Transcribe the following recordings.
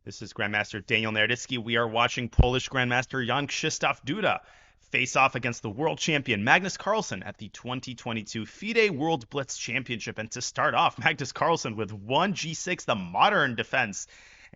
This is Grandmaster Daniel Naroditsky. We are watching Polish Grandmaster Jan-Krzysztof Duda face off against the world champion Magnus Carlsen at the 2022 FIDE World Blitz Championship. And to start off, Magnus Carlsen with 1g6, the modern defense.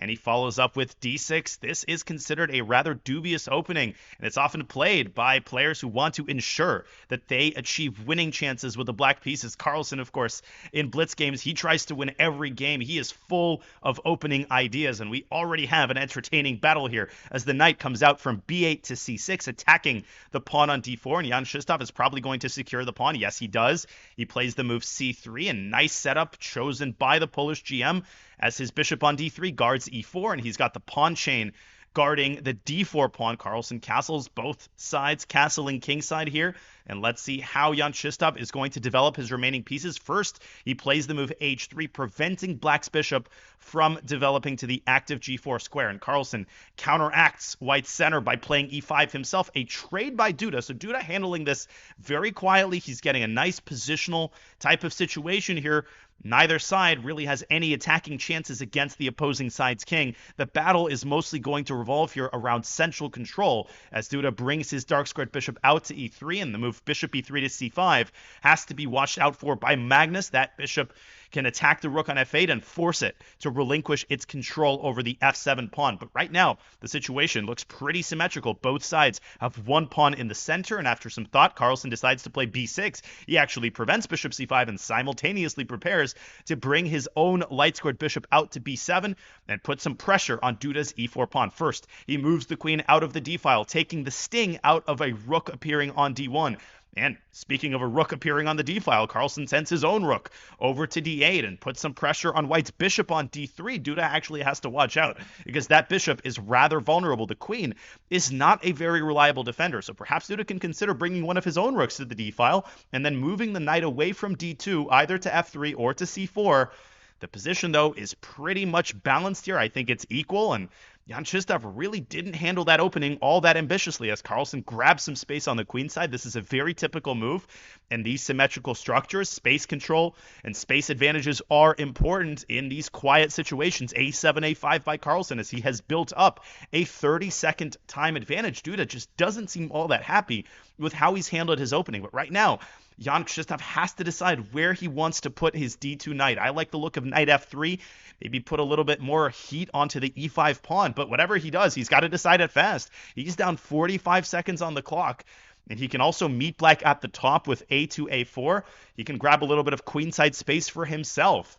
And he follows up with d6. This is considered a rather dubious opening, and it's often played by players who want to ensure that they achieve winning chances with the black pieces. Carlsen, of course, in blitz games, he tries to win every game. He is full of opening ideas, and we already have an entertaining battle here as the knight comes out from b8 to c6, attacking the pawn on d4, and Jan-Krzysztof is probably going to secure the pawn. Yes, he does. He plays the move c3, a nice setup chosen by the Polish GM as his bishop on d3 guards e4, and he's got the pawn chain guarding the d4 pawn. Carlsen castles both sides, castling kingside here. And let's see how Jan-Krzysztof is going to develop his remaining pieces. First, he plays the move h3, preventing black's bishop from developing to the active g4 square. And Carlsen counteracts white's center by playing e5 himself, a trade by Duda. So Duda handling this very quietly. He's getting a nice positional type of situation here. Neither side really has any attacking chances against the opposing side's king. The battle is mostly going to revolve here around central control as Duda brings his dark squared bishop out to e3, and the move bishop e3 to c5 has to be watched out for by Magnus. That bishop can attack the rook on f8 and force it to relinquish its control over the f7 pawn. But right now, the situation looks pretty symmetrical. Both sides have one pawn in the center, and after some thought, Carlsen decides to play b6. He actually prevents bishop c5 and simultaneously prepares to bring his own light-squared bishop out to b7 and put some pressure on Duda's e4 pawn. First, he moves the queen out of the d-file, taking the sting out of a rook appearing on d1. And speaking of a rook appearing on the d-file, Carlsen sends his own rook over to d8 and puts some pressure on white's bishop on d3. Duda actually has to watch out because that bishop is rather vulnerable. The queen is not a very reliable defender, so perhaps Duda can consider bringing one of his own rooks to the d-file and then moving the knight away from d2 either to f3 or to c4. The position, though, is pretty much balanced here. I think it's equal, and Jan-Krzysztof really didn't handle that opening all that ambitiously as Carlsen grabs some space on the queen side. This is a very typical move, and these symmetrical structures, space control and space advantages are important in these quiet situations. a7, a5 by Carlsen as he has built up a 30-second time advantage. Duda just doesn't seem all that happy with how he's handled his opening, but right now, Jan-Krzysztof has to decide where he wants to put his d2 knight. I like the look of knight f3, maybe put a little bit more heat onto the e5 pawn, but whatever he does, he's got to decide it fast. He's down 45 seconds on the clock, and he can also meet black at the top with a2, a4. He can grab a little bit of queenside space for himself.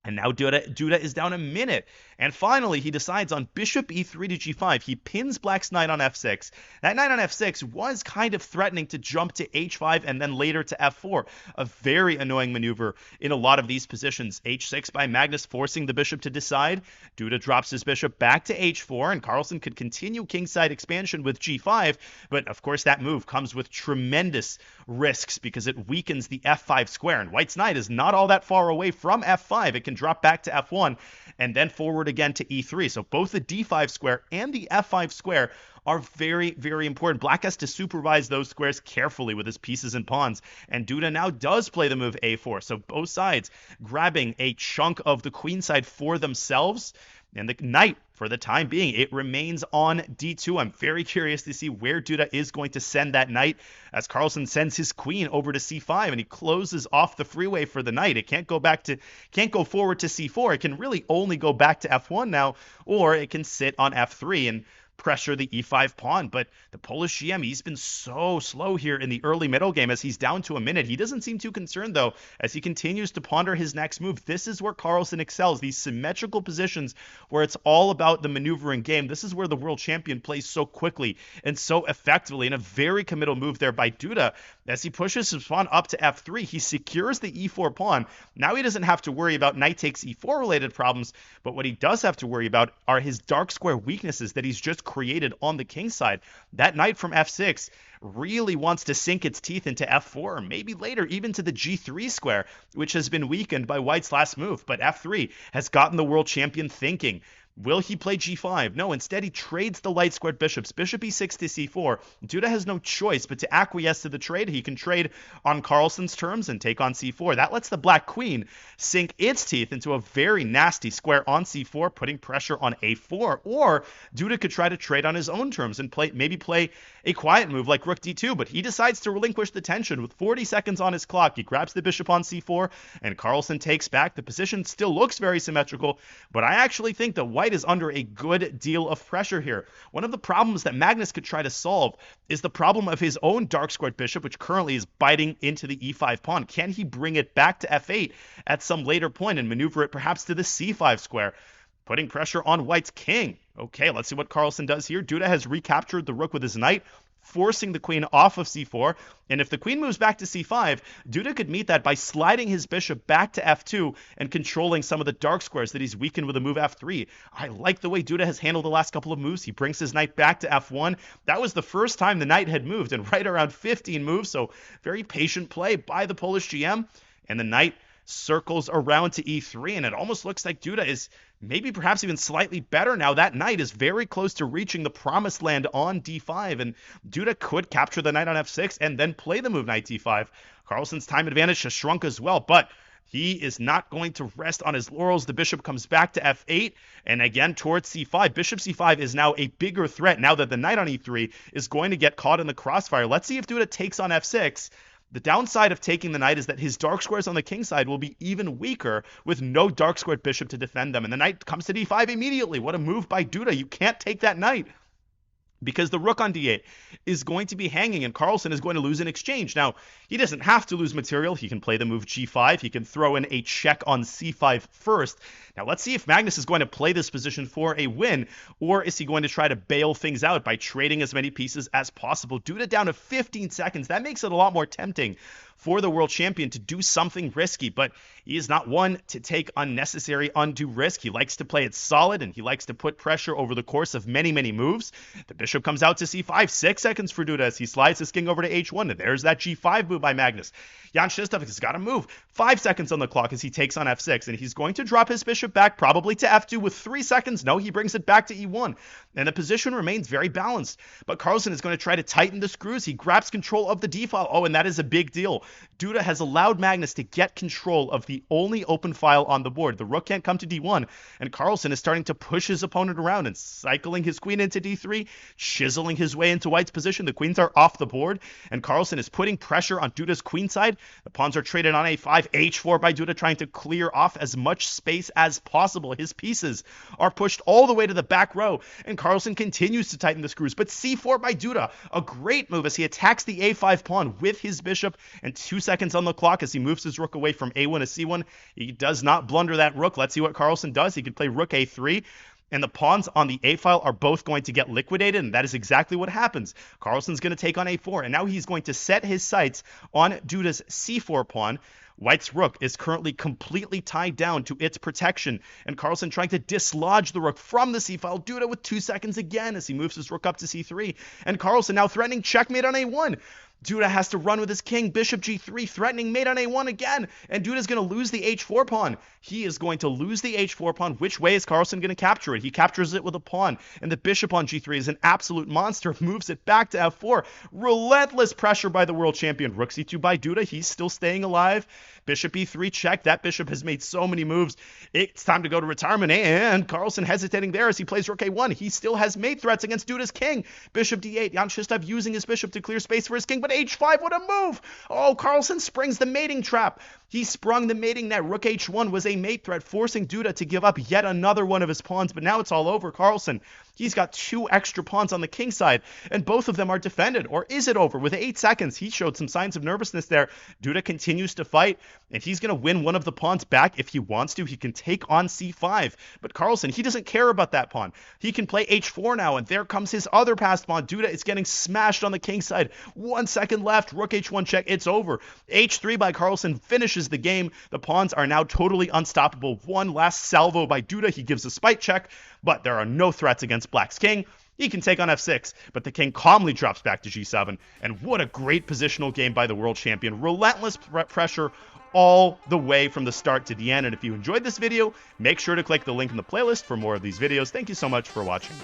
And now Duda is down a minute. And finally, he decides on bishop e3 to g5. He pins black's knight on f6. That knight on f6 was kind of threatening to jump to h5 and then later to f4. A very annoying maneuver in a lot of these positions. h6 by Magnus forcing the bishop to decide. Duda drops his bishop back to h4, and Carlsen could continue kingside expansion with g5. But of course, that move comes with tremendous risks because it weakens the f5 square. And white's knight is not all that far away from f5. It can drop back to f1 and then forward again to e3. So both the d5 square and the f5 square are very, very important. Black has to supervise those squares carefully with his pieces and pawns. And Duda now does play the move a4. So both sides grabbing a chunk of the queen side for themselves. And the knight, for the time being, it remains on d2. I'm very curious to see where Duda is going to send that knight as Carlsen sends his queen over to c5 and he closes off the freeway for the knight. It can't go forward to c4. It can really only go back to f1 now, or it can sit on f3 and pressure the e5 pawn. But the Polish GM, he's been so slow here in the early middle game as he's down to a minute. He doesn't seem too concerned, though, as he continues to ponder his next move. This is where Carlsen excels, these symmetrical positions where it's all about the maneuvering game. This is where the world champion plays so quickly and so effectively, and a very committal move there by Duda. As he pushes his pawn up to f3, he secures the e4 pawn. Now he doesn't have to worry about knight takes e4 related problems, but what he does have to worry about are his dark square weaknesses that he's just created on the king side. That knight from f6 really wants to sink its teeth into f4, or maybe later even to the g3 square, which has been weakened by white's last move. But f3 has gotten the world champion thinking. Will he play g5? No, instead he trades the light squared bishops. Bishop e6 to c4. Duda has no choice but to acquiesce to the trade. He can trade on Carlsen's terms and take on c4. That lets the black queen sink its teeth into a very nasty square on c4, putting pressure on a4. Or Duda could try to trade on his own terms and maybe play a quiet move like rook d2, but he decides to relinquish the tension. With 40 seconds on his clock, he grabs the bishop on c4, and Carlsen takes back. The position still looks very symmetrical, but I actually think that white is under a good deal of pressure here. One of the problems that Magnus could try to solve is the problem of his own dark squared bishop, which currently is biting into the e5 pawn. Can he bring it back to f8 at some later point and maneuver it perhaps to the c5 square, putting pressure on white's king? Okay, let's see what Carlsen does here. Duda has recaptured the rook with his knight, forcing the queen off of c4, and if the queen moves back to c5, Duda could meet that by sliding his bishop back to f2 and controlling some of the dark squares that he's weakened with a move f3. I like the way Duda has handled the last couple of moves. He brings his knight back to f1. That was the first time the knight had moved in right around 15 moves, so very patient play by the Polish GM, and the knight circles around to e3, and it almost looks like Duda is maybe perhaps even slightly better now. That knight is very close to reaching the promised land on d5, and Duda could capture the knight on f6 and then play the move knight d5. Carlsen's time advantage has shrunk as well, but he is not going to rest on his laurels. The bishop comes back to f8, and again towards c5. Bishop c5 is now a bigger threat now that the knight on e3 is going to get caught in the crossfire. Let's see if Duda takes on f6. The downside of taking the knight is that his dark squares on the king side will be even weaker with no dark squared bishop to defend them. And the knight comes to d5 immediately. What a move by Duda. You can't take that knight, because the rook on d8 is going to be hanging and Carlsen is going to lose in exchange. Now, he doesn't have to lose material. He can play the move g5. He can throw in a check on c5 first. Now, let's see if Magnus is going to play this position for a win, or is he going to try to bail things out by trading as many pieces as possible? Duda down to 15 seconds. That makes it a lot more tempting for the world champion to do something risky, but he is not one to take unnecessary, undue risk. He likes to play it solid, and he likes to put pressure over the course of many, many moves. The bishop comes out to c5, 6 seconds for Duda as he slides his king over to h1, and there's that g5 move by Magnus. Jan-Krzysztof has got to move. 5 seconds on the clock as he takes on f6, and he's going to drop his bishop back probably to f2 with 3 seconds. No, he brings it back to e1, and the position remains very balanced. But Carlsen is going to try to tighten the screws. He grabs control of the d file. Oh, and that is a big deal. Duda has allowed Magnus to get control of the only open file on the board. The rook can't come to d1, and Carlsen is starting to push his opponent around and cycling his queen into d3, chiseling his way into white's position. The queens are off the board, and Carlsen is putting pressure on Duda's queen side. The pawns are traded on a5, h4 by Duda, trying to clear off as much space as possible. His pieces are pushed all the way to the back row, and Carlsen continues to tighten the screws. But c4 by Duda, a great move as he attacks the a5 pawn with his bishop, and 2 seconds on the clock as he moves his rook away from a1 to c1. He does not blunder that rook. Let's see what Carlsen does. He can play rook a3, and the pawns on the a file are both going to get liquidated, and that is exactly what happens. Carlsen's going to take on a4, and now he's going to set his sights on Duda's c4 pawn. White's rook is currently completely tied down to its protection, and Carlsen trying to dislodge the rook from the c-file. Duda with 2 seconds again as he moves his rook up to c3, and Carlsen now threatening checkmate on a1. Duda has to run with his king, bishop g3, threatening mate on a1 again, and Duda's going to lose the h4 pawn. He is going to lose the h4 pawn. Which way is Carlsen going to capture it? He captures it with a pawn, and the bishop on g3 is an absolute monster, moves it back to f4. Relentless pressure by the world champion. Rook c2 by Duda. He's still staying alive. Bishop e3 check. That bishop has made so many moves. It's time to go to retirement, and Carlsen hesitating there as he plays rook a1. He still has mate threats against Duda's king. Bishop d8. Jan-Krzysztof using his bishop to clear space for his king, but h5, what a move! Oh, Carlsen springs the mating trap. He sprung the mating net. Rook h1 was a mate threat, forcing Duda to give up yet another one of his pawns, but now it's all over. Carlsen, he's got 2 extra pawns on the king side, and both of them are defended. Or is it over? With 8 seconds, he showed some signs of nervousness there. Duda continues to fight, and he's going to win one of the pawns back if he wants to. He can take on c5, but Carlsen, he doesn't care about that pawn. He can play h4 now, and there comes his other passed pawn. Duda is getting smashed on the king side. 1 second left. Rook h1 check. It's over. h3 by Carlsen finishes the game. The pawns are now totally unstoppable. One last salvo by Duda. He gives a spite check, but there are no threats against Black's king. He can take on f6, but the king calmly drops back to g7. And what a great positional game by the world champion. Relentless pressure all the way from the start to the end. And if you enjoyed this video, make sure to click the link in the playlist for more of these videos. Thank you so much for watching.